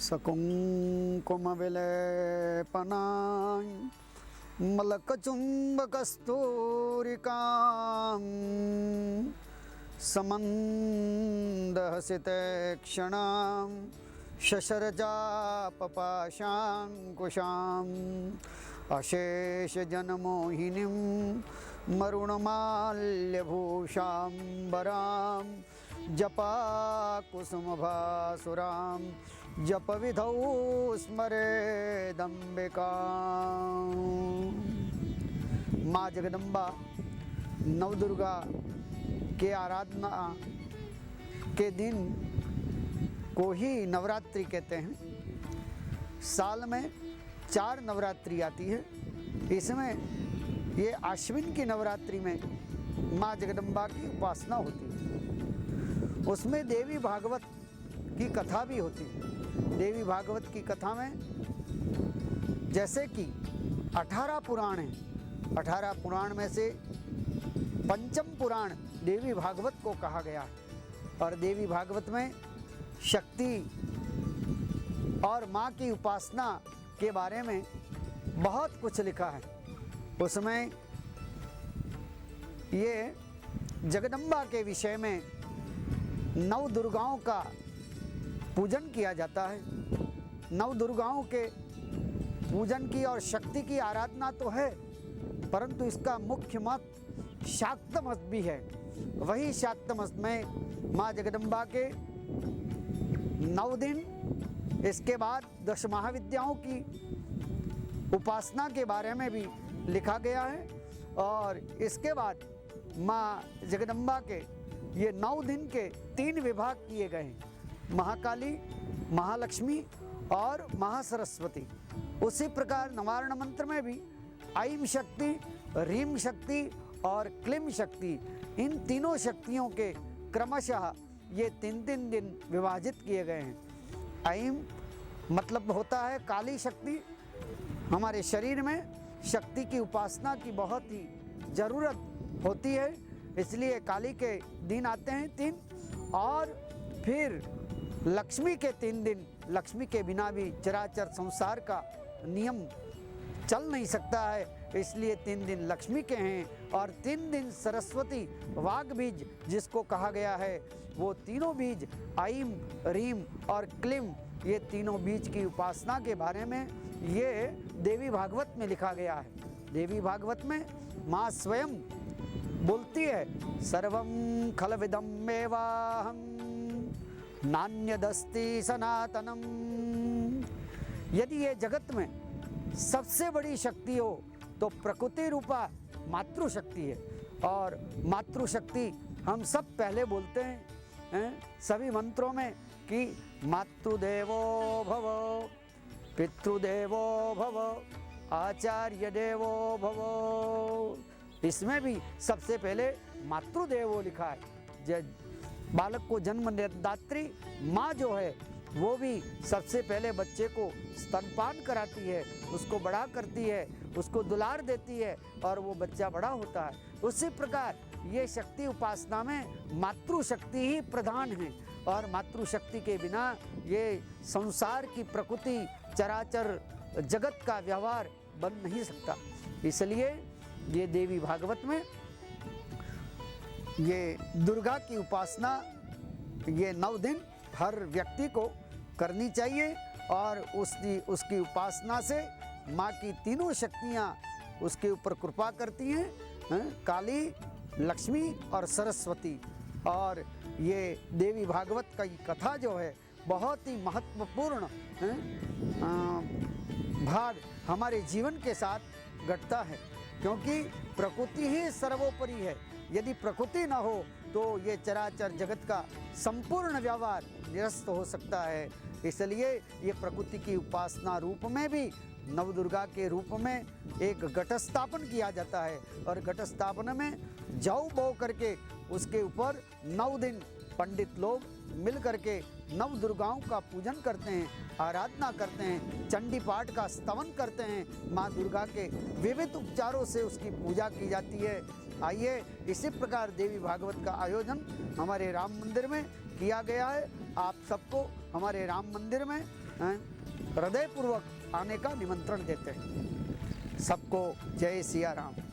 सकुङ्कुमविलेपनां मलकचुम्बकस्तूरिकां समन्दहसितक्षणां शशरजापपाशाङ्कुशाम् अशेषजनमोहिनीं मरुणमाल्यभूषाम्बरां जपाकुसुमभासुरां जपविधौ स्मरेदम्बिकां। माँ जगदम्बा नवदुर्गा के आराधना के दिन को ही नवरात्रि कहते हैं। साल में 4 नवरात्रि आती है। इसमें ये आश्विन की नवरात्रि में माँ जगदम्बा की उपासना होती है। उसमें देवी भागवत की कथा भी होती है। देवी भागवत की कथा में जैसे कि 18 पुराण हैं, 18 पुराण में से पंचम पुराण देवी भागवत को कहा गया है। और देवी भागवत में शक्ति और माँ की उपासना के बारे में बहुत कुछ लिखा है। उसमें ये जगदम्बा के विषय में 9 दुर्गाओं का पूजन किया जाता है। 9 दुर्गाओं के पूजन की और शक्ति की आराधना तो है, परंतु इसका मुख्य मत शाक्त मत भी है। वही शाक्त मत में माँ जगदम्बा के 9 दिन, इसके बाद 10 महाविद्याओं की उपासना के बारे में भी लिखा गया है। और इसके बाद माँ जगदम्बा के ये 9 दिन के 3 विभाग किए गए हैं, महाकाली, महालक्ष्मी और महासरस्वती। उसी प्रकार नवारण मंत्र में भी ऐं शक्ति, ह्रीं शक्ति और क्लीं शक्ति, इन तीनों शक्तियों के क्रमशः ये 3 दिन विभाजित किए गए हैं। ऐं मतलब होता है काली शक्ति। हमारे शरीर में शक्ति की उपासना की बहुत ही ज़रूरत होती है, इसलिए काली के दिन आते हैं 3। और फिर लक्ष्मी के 3 दिन, लक्ष्मी के बिना भी चराचर संसार का नियम चल नहीं सकता है, इसलिए 3 दिन लक्ष्मी के हैं। और 3 दिन सरस्वती वाग बीज जिसको कहा गया है, वो तीनों बीज ऐं, ह्रीं और क्लीं, ये तीनों बीज की उपासना के बारे में ये देवी भागवत में लिखा गया है। देवी भागवत में माँ स्वयं बोलती है, सर्वं खलविदं एवाहं नान्यदस्ति सनातनम। यदि ये जगत में सबसे बड़ी शक्ति हो तो प्रकृति रूपा मातृशक्ति है। और मातृशक्ति हम सब पहले बोलते हैं सभी मंत्रों में कि मातृदेवो भव, पितृदेवो भव, आचार्य देवो भव। इसमें भी सबसे पहले मातृदेवो लिखा है। बालक को जन्मदात्री माँ जो है वो भी सबसे पहले बच्चे को स्तनपान कराती है, उसको बड़ा करती है, उसको दुलार देती है और वो बच्चा बड़ा होता है। उसी प्रकार ये शक्ति उपासना में मातृशक्ति ही प्रधान है। और मातृशक्ति के बिना ये संसार की प्रकृति, चराचर जगत का व्यवहार बन नहीं सकता। इसलिए ये देवी भागवत में ये दुर्गा की उपासना ये 9 दिन हर व्यक्ति को करनी चाहिए। और उसकी उपासना से माँ की तीनों शक्तियाँ उसके ऊपर कृपा करती हैं, काली, लक्ष्मी और सरस्वती। और ये देवी भागवत का कथा जो है बहुत ही महत्वपूर्ण भाग हमारे जीवन के साथ घटता है, क्योंकि प्रकृति ही सर्वोपरि है। यदि प्रकृति न हो तो ये चराचर जगत का संपूर्ण व्यवहार निरस्त हो सकता है। इसलिए ये प्रकृति की उपासना रूप में भी नवदुर्गा के रूप में एक घट स्थापन किया जाता है। और घट स्थापन में जौ बो करके उसके ऊपर 9 दिन पंडित लोग मिल करके नव दुर्गाओं का पूजन करते हैं, आराधना करते हैं, चंडी पाठ का स्तवन करते हैं। माँ दुर्गा के विविध उपचारों से उसकी पूजा की जाती है। आइए इसी प्रकार देवी भागवत का आयोजन हमारे राम मंदिर में किया गया है। आप सबको हमारे राम मंदिर में हृदयपूर्वक आने का निमंत्रण देते हैं। सबको जय सिया राम।